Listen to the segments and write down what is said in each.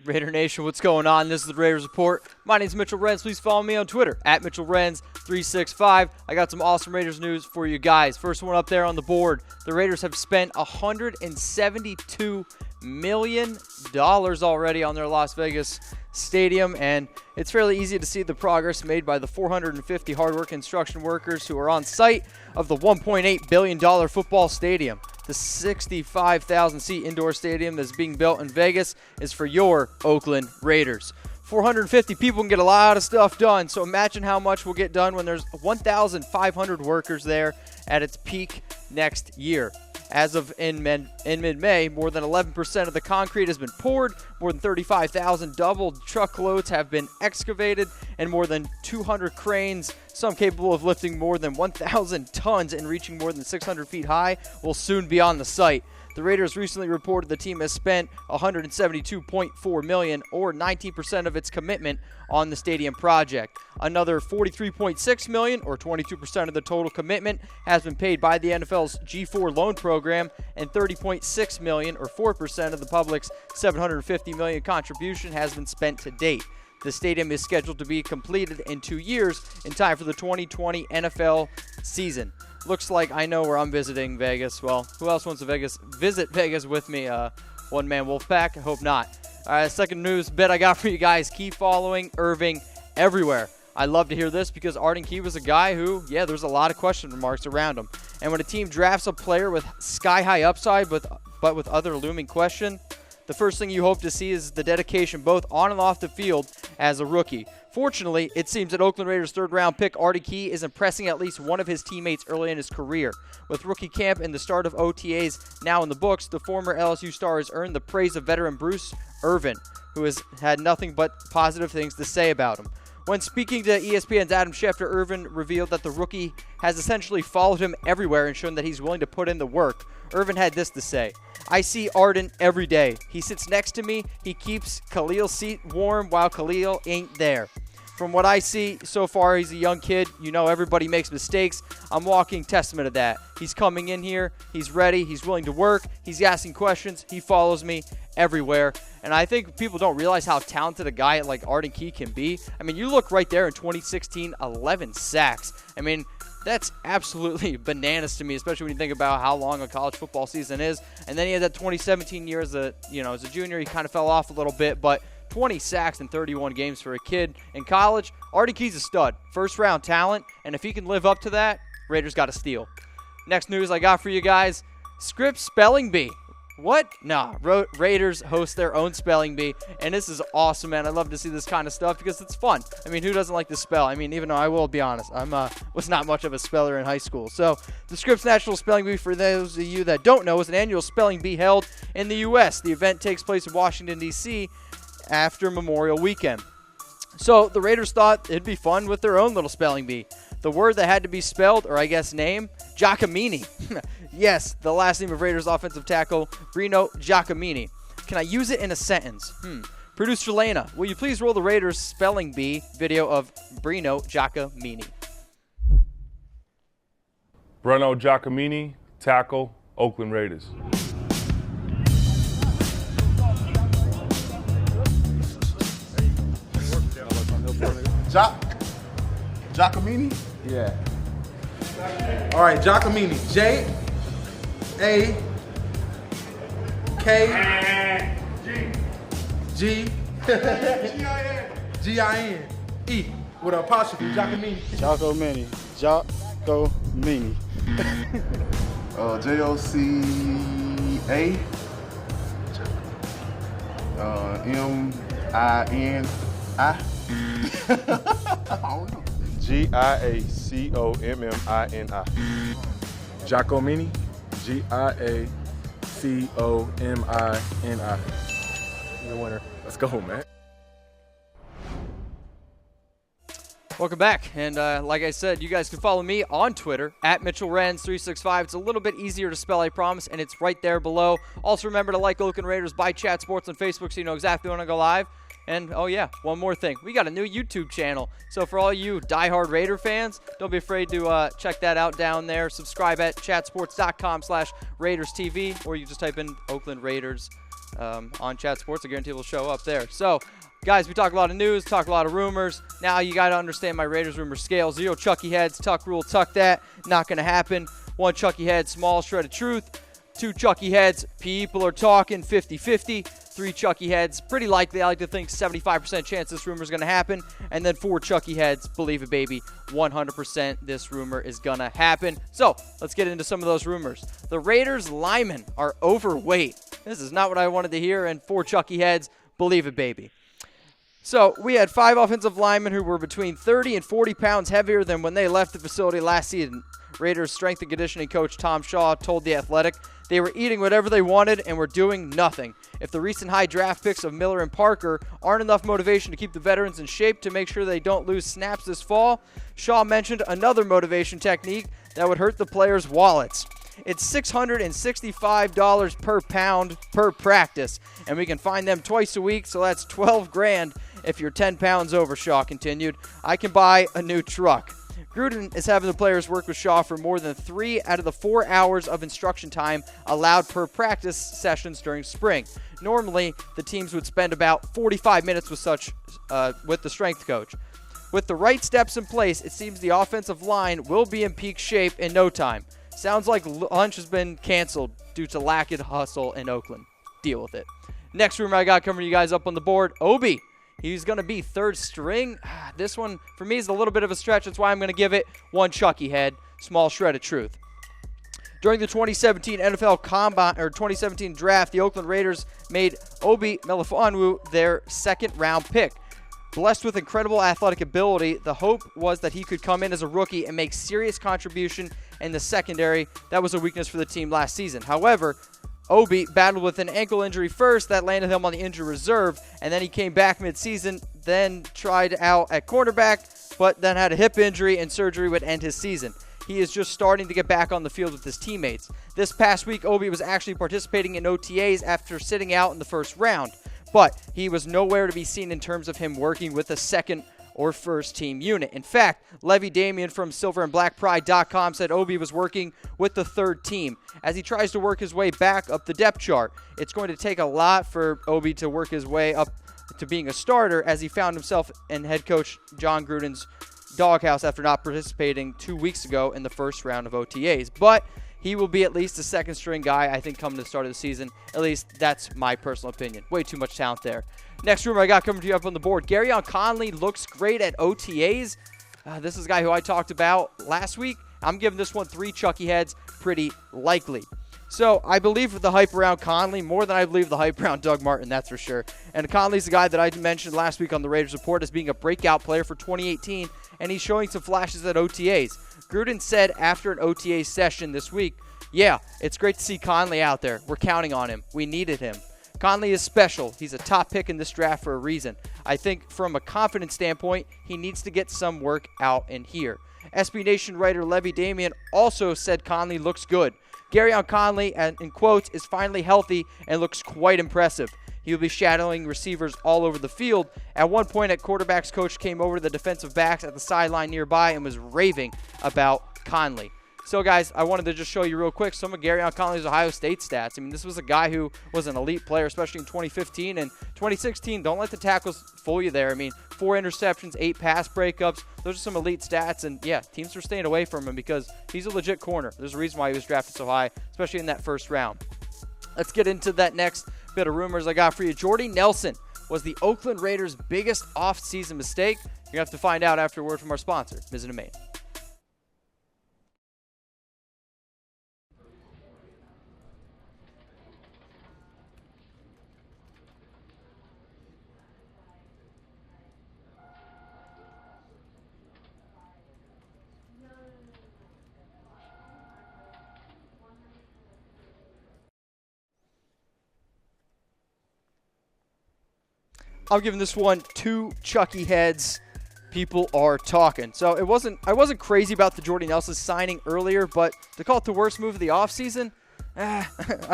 Raider Nation, what's going on? This is the Raiders Report. My name is Mitchell Renz. Please follow me on Twitter at MitchellRenz365. I got some awesome Raiders news for you guys. First one up there on the board. The Raiders have spent $172 million already on their Las Vegas stadium, and it's fairly easy to see the progress made by the 450 hard-working construction workers who are on site of the $1.8 billion football stadium. The 65,000-seat indoor stadium that's being built in Vegas is for your Oakland Raiders. 450 people can get a lot of stuff done, so imagine how much will get done when there's 1,500 workers there at its peak next year. As of in mid-May, more than 11% of the concrete has been poured, more than 35,000 double truckloads have been excavated, and more than 200 cranes, some capable of lifting more than 1,000 tons and reaching more than 600 feet high, will soon be on the site. The Raiders recently reported the team has spent $172.4 million, or 19% of its commitment, on the stadium project. Another $43.6 million, or 22% of the total commitment, has been paid by the NFL's G4 loan program, and $30.6 million, or 4% of the public's $750 million contribution, has been spent to date. The stadium is scheduled to be completed in 2 years, in time for the 2020 NFL season. Looks like I know where I'm visiting Vegas. Well, who else wants to visit Vegas with me? One-man Wolfpack? I hope not. All right, second news bit I got for you guys. Keep following Irvin everywhere. I love to hear this because Arden Key was a guy who, there's a lot of question marks around him. And when a team drafts a player with sky-high upside but with other looming question, the first thing you hope to see is the dedication both on and off the field as a rookie. Fortunately, it seems that Oakland Raiders third-round pick Arden Key is impressing at least one of his teammates early in his career. With rookie camp and the start of OTAs now in the books, the former LSU star has earned the praise of veteran Bruce Irvin, who has had nothing but positive things to say about him. When speaking to ESPN's Adam Schefter, Irvin revealed that the rookie has essentially followed him everywhere and shown that he's willing to put in the work. Irvin had this to say: "I see Arden every day. He sits next to me. He keeps Khalil's seat warm while Khalil ain't there. From what I see so far, he's a young kid. You know, everybody makes mistakes. I'm walking testament of that. He's coming in here. He's ready. He's willing to work. He's asking questions. He follows me everywhere." And I think people don't realize how talented a guy like Arden Key can be. I mean, you look right there in 2016, 11 sacks. I mean, that's absolutely bananas to me, especially when you think about how long a college football season is. And then he had that 2017 year as a junior. He kind of fell off a little bit, but 20 sacks in 31 games for a kid in college. Arden Key's a stud, first-round talent, and if he can live up to that, Raiders got a steal. Next news I got for you guys: Scripps Spelling Bee. What? Nah, Raiders host their own spelling bee, and this is awesome, man. I love to see this kind of stuff because it's fun. I mean, who doesn't like to spell? I mean, even though I will be honest, was not much of a speller in high school. So the Scripps National Spelling Bee, for those of you that don't know, is an annual spelling bee held in the U.S. The event takes place in Washington, D.C., after Memorial Weekend. So the Raiders thought it'd be fun with their own little spelling bee. The word that had to be spelled, or I guess name, Giacomini. Yes, the last name of Raiders offensive tackle, Brino Giacomini. Can I use it in a sentence? Producer Lena, will you please roll the Raiders spelling bee video of Brino Giacomini? Brino Giacomini, tackle, Oakland Raiders. Giacomini? Yeah. All right, Giacomini. J-A-K-G-G-I-N-E with an apostrophe. Giacomini. Giacomini. J-O-C-A M-I-N-I. I don't know. Giacommini. Giacomini. Giacomini. You're the winner. Let's go, man. Welcome back, and like I said, you guys can follow me on Twitter at MitchellRenz365. It's a little bit easier to spell, I promise, and it's right there below. Also, remember to like Oakland Raiders by Chat Sports on Facebook so you know exactly when I go live. And, oh yeah, one more thing. We got a new YouTube channel. So for all you diehard Raider fans, don't be afraid to check that out down there. Subscribe at chatsports.com/RaidersTV, or you just type in Oakland Raiders on Chat Sports. I guarantee we'll show up there. So, guys, we talk a lot of news, talk a lot of rumors. Now you got to understand my Raiders rumor scale. 0 Chucky Heads, tuck rule, tuck that. Not going to happen. 1 Chucky Head, small shred of truth. 2 Chucky Heads, people are talking 50-50. 3 Chucky Heads, pretty likely. I like to think 75% chance this rumor is going to happen. And then 4 Chucky Heads, believe it, baby, 100% this rumor is going to happen. So let's get into some of those rumors. The Raiders linemen are overweight. This is not what I wanted to hear. And 4 Chucky Heads, believe it, baby. So we had 5 offensive linemen who were between 30 and 40 pounds heavier than when they left the facility last season. Raiders strength and conditioning coach Tom Shaw told The Athletic they were eating whatever they wanted and were doing nothing. If the recent high draft picks of Miller and Parker aren't enough motivation to keep the veterans in shape to make sure they don't lose snaps this fall, Shaw mentioned another motivation technique that would hurt the players' wallets. It's $665 per pound per practice, and we can find them twice a week, so that's $12,000 if you're 10 pounds over, Shaw continued. I can buy a new truck. Gruden is having the players work with Shaw for more than 3 out of the 4 hours of instruction time allowed per practice sessions during spring. Normally, the teams would spend about 45 minutes with the strength coach. With the right steps in place, it seems the offensive line will be in peak shape in no time. Sounds like lunch has been canceled due to lack of hustle in Oakland. Deal with it. Next rumor I got coming to you guys up on the board, Obi. He's going to be 3rd string. This one, for me, is a little bit of a stretch. That's why I'm going to give it 1 Chucky Head, small shred of truth. During the 2017 NFL Combine or 2017 draft, the Oakland Raiders made Obi Melifonwu their 2nd-round pick. Blessed with incredible athletic ability, the hope was that he could come in as a rookie and make serious contribution in the secondary. That was a weakness for the team last season. However, Obi battled with an ankle injury first that landed him on the injury reserve, and then he came back mid-season, then tried out at cornerback, but then had a hip injury and surgery would end his season. He is just starting to get back on the field with his teammates. This past week, Obi was actually participating in OTAs after sitting out in the first round, but he was nowhere to be seen in terms of him working with a second or first team unit. In fact, Levy Damien from silverandblackpride.com said Obi was working with the 3rd team as he tries to work his way back up the depth chart. It's going to take a lot for Obi to work his way up to being a starter, as he found himself in head coach John Gruden's doghouse after not participating 2 weeks ago in the first round of OTAs. But he will be at least a 2nd string guy, I think, coming to the start of the season. At least that's my personal opinion. Way too much talent there. Next rumor I got coming to you up on the board. Gareon Conley looks great at OTAs. This is a guy who I talked about last week. I'm giving this one 3 Chucky Heads, pretty likely. So I believe the hype around Conley more than I believe the hype around Doug Martin, that's for sure. And Conley's the guy that I mentioned last week on the Raiders Report as being a breakout player for 2018, and he's showing some flashes at OTAs. Gruden said after an OTA session this week, yeah, it's great to see Conley out there. We're counting on him. We needed him. Conley is special. He's a top pick in this draft for a reason. I think from a confidence standpoint, he needs to get some work out in here. SB Nation writer Levy Damien also said Conley looks good. Gareon Conley, in quotes, is finally healthy and looks quite impressive. He will be shadowing receivers all over the field. At one point, a quarterback's coach came over to the defensive backs at the sideline nearby and was raving about Conley. So, guys, I wanted to just show you real quick some of Gareon Conley's Ohio State stats. I mean, this was a guy who was an elite player, especially in 2015 and 2016. Don't let the tackles fool you there. I mean, 4 interceptions, 8 pass breakups. Those are some elite stats. And, yeah, teams were staying away from him because he's a legit corner. There's a reason why he was drafted so high, especially in that first round. Let's get into that next bit of rumors I got for you. Jordy Nelson was the Oakland Raiders' biggest offseason mistake. You're going to have to find out after a word from our sponsor, Visit Maine. I'm giving this one 2 Chucky Heads. People are talking. So I wasn't crazy about the Jordy Nelson signing earlier, but to call it the worst move of the offseason, I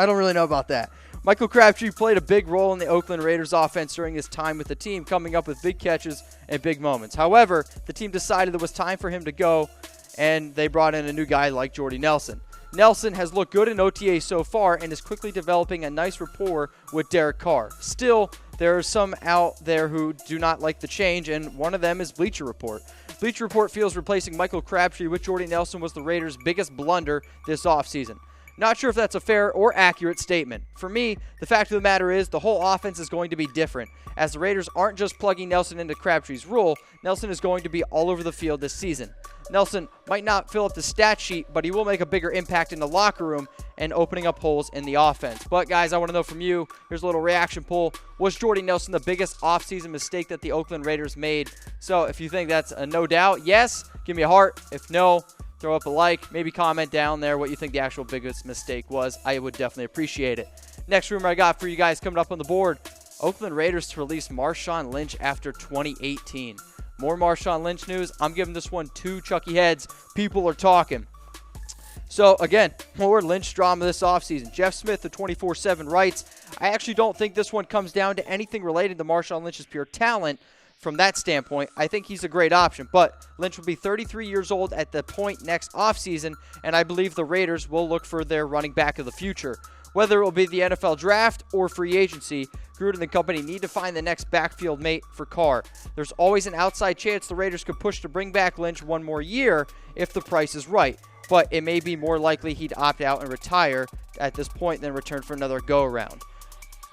don't really know about that. Michael Crabtree played a big role in the Oakland Raiders offense during his time with the team, coming up with big catches and big moments. However, the team decided it was time for him to go, and they brought in a new guy like Jordy Nelson. Nelson has looked good in OTA so far and is quickly developing a nice rapport with Derek Carr. Still, there are some out there who do not like the change, and one of them is Bleacher Report. Bleacher Report feels replacing Michael Crabtree with Jordy Nelson was the Raiders' biggest blunder this offseason. Not sure if that's a fair or accurate statement. For me, the fact of the matter is the whole offense is going to be different, as the Raiders aren't just plugging Nelson into Crabtree's role. Nelson is going to be all over the field this season. Nelson might not fill up the stat sheet, but he will make a bigger impact in the locker room and opening up holes in the offense. But guys, I want to know from you, here's a little reaction poll. Was Jordy Nelson the biggest offseason mistake that the Oakland Raiders made? So if you think that's a no doubt, yes, give me a heart. If no, throw up a like, maybe comment down there what you think the actual biggest mistake was. I would definitely appreciate it. Next rumor I got for you guys coming up on the board, Oakland Raiders to release Marshawn Lynch after 2018. More Marshawn Lynch news. I'm giving this one 2 Chucky Heads. People are talking. So, again, more Lynch drama this offseason. Jeff Smith, the 24/7 writes, I actually don't think this one comes down to anything related to Marshawn Lynch's pure talent. From that standpoint, I think he's a great option, but Lynch will be 33 years old at the point next offseason, and I believe the Raiders will look for their running back of the future. Whether it will be the NFL draft or free agency, Gruden and the company need to find the next backfield mate for Carr. There's always an outside chance the Raiders could push to bring back Lynch one more year if the price is right, but it may be more likely he'd opt out and retire at this point than return for another go-around.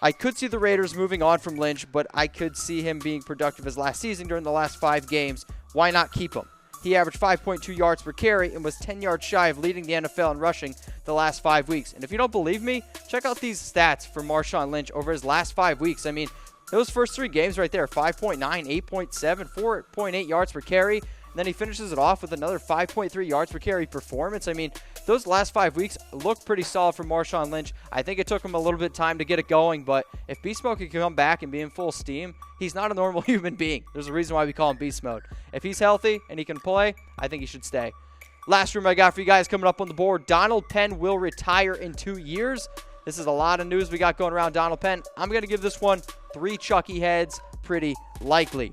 I could see the Raiders moving on from Lynch, but I could see him being productive as last season during the last 5 games. Why not keep him? He averaged 5.2 yards per carry and was 10 yards shy of leading the NFL in rushing the last 5 weeks. And if you don't believe me, check out these stats for Marshawn Lynch over his last 5 weeks. I mean, those first 3 games right there, 5.9, 8.7, 4.8 yards per carry. And then he finishes it off with another 5.3 yards per carry performance. I mean, those last 5 weeks look pretty solid for Marshawn Lynch. I think it took him a little bit of time to get it going, but if Beast Mode can come back and be in full steam, he's not a normal human being. There's a reason why we call him Beast Mode. If he's healthy and he can play, I think he should stay. Last rumor I got for you guys coming up on the board, Donald Penn will retire in 2 years. This is a lot of news we got going around Donald Penn. I'm going to give this one 3 Chucky Heads, pretty likely.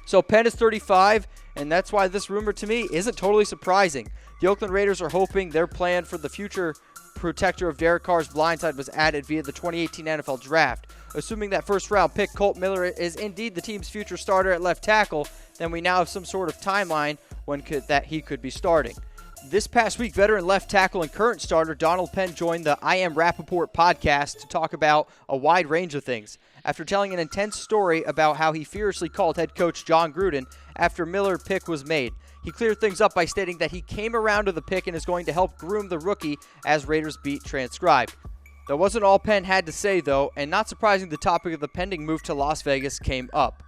So Penn is 35, and that's why this rumor to me isn't totally surprising. The Oakland Raiders are hoping their plan for the future protector of Derek Carr's blindside was added via the 2018 NFL Draft. Assuming that first-round pick Colt Miller is indeed the team's future starter at left tackle, then we now have some sort of timeline that he could be starting. This past week, veteran left tackle and current starter Donald Penn joined the I Am Rappaport podcast to talk about a wide range of things. After telling an intense story about how he furiously called head coach John Gruden after Miller's pick was made, he cleared things up by stating that he came around to the pick and is going to help groom the rookie, as Raiders Beat transcribed. That wasn't all Penn had to say, though, and not surprising, the topic of the pending move to Las Vegas came up.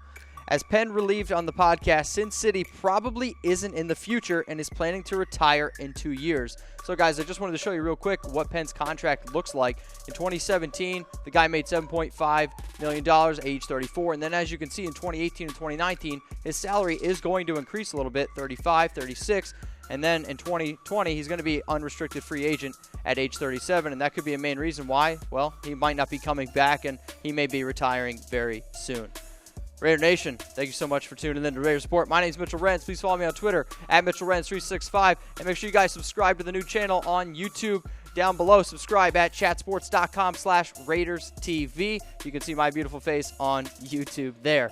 As Penn relieved on the podcast, Sin City probably isn't in the future and is planning to retire in 2 years. So, guys, I just wanted to show you real quick what Penn's contract looks like. In 2017, the guy made $7.5 million at age 34. And then, as you can see, in 2018 and 2019, his salary is going to increase a little bit, 35, 36. And then in 2020, he's going to be unrestricted free agent at age 37. And that could be a main reason why. Well, he might not be coming back, and he may be retiring very soon. Raider Nation, thank you so much for tuning in to Raider Support. My name is Mitchell Renz. Please follow me on Twitter at MitchellRenz365. And make sure you guys subscribe to the new channel on YouTube. Down below, subscribe at chatsports.com/RaidersTV. You can see my beautiful face on YouTube there.